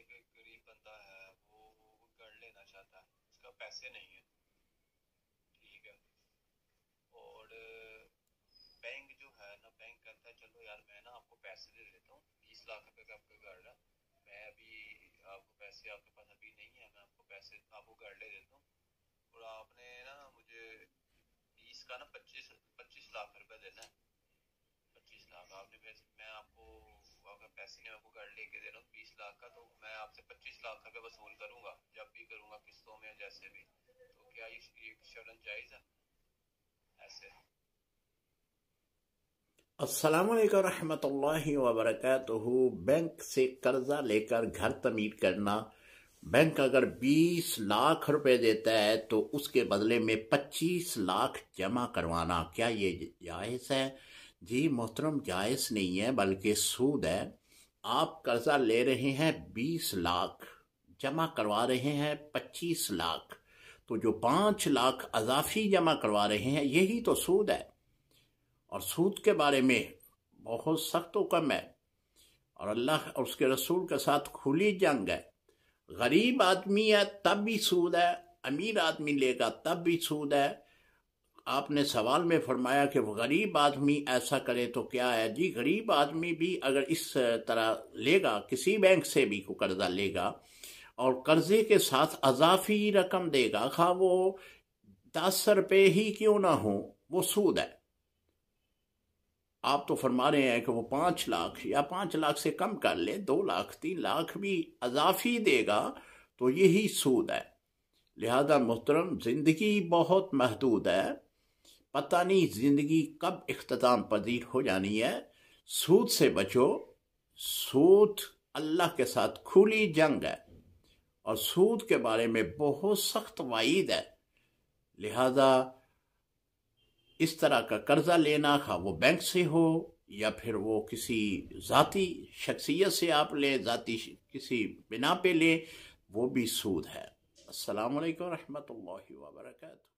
एक गरीब बंदा है, वो घर लेना चाहता है, उसका पैसे नहीं है। ठीक है। और बैंक जो है ना, बैंक कहता है चलो यार मैं ना आपको पैसे दे देता हूँ, 20 लाख रुपए का आपका घर है, मैं अभी आपको पैसे, आपके पास अभी नहीं है, मैं आपको पैसे, आपको घर ले देता हूँ, और आपने ना मुझे 20 का ना 25 25 लाख रुपए देना है। 25 लाख आपने पैसे, मैं आपको अगर पैसे नहीं, आपको घर लेके दे रहा हूँ 20 लाख का, तो मैं आपसे 25 लाख रुपए वसूल करूंगा, जब भी करूंगा, किस्तों में, जैसे भी। तो क्या ये शरण जायज है ऐसे? अस्सलामुअलैकुम रहमतुल्लाहि व बरकातुहू। बैंक से कर्जा लेकर घर तमीर करना। बैंक अगर 20 लाख रुपए देता है तो उसके बदले में 25 लाख जमा करवाना, क्या ये जायज़ है? जी मोहतरम, जायज़ नहीं है, बल्कि सूद है। आप कर्जा ले रहे हैं 20 लाख, जमा करवा रहे हैं 25 लाख, तो जो 5 लाख अजाफी जमा करवा रहे हैं यही तो सूद है। और सूद के बारे में बहुत सख्त हुक्म है, और अल्लाह और उसके रसूल के साथ खुली जंग है। गरीब आदमी है तब भी सूद है, अमीर आदमी लेगा तब भी सूद है। आपने सवाल में फरमाया कि वो गरीब आदमी ऐसा करे तो क्या है। जी, गरीब आदमी भी अगर इस तरह लेगा, किसी बैंक से भी को कर्जा लेगा और कर्जे के साथ अजाफी रकम देगा, खा वो 10 रुपये ही क्यों ना हो, वो सूद है। आप तो फरमा रहे हैं कि वो 5 लाख या 5 लाख से कम कर ले, 2 लाख 3 लाख भी अजाफी देगा तो यही सूद है। लिहाजा मोहतरम, जिंदगी बहुत महदूद है, पता नहीं जिंदगी कब इख्तिताम पजीर हो जानी है। सूद से बचो। सूद अल्लाह के साथ खुली जंग है, और सूद के बारे में बहुत सख्त वाइद है। लिहाजा इस तरह का कर्जा लेना, खा वो बैंक से हो या फिर वो किसी ज़ाती शख्सियत से आप ले, ज़ाती किसी बिना पे ले, वो भी सूद है। अस्सलामु अलैकुम रहमतुल्लाहि व बरकातुहू।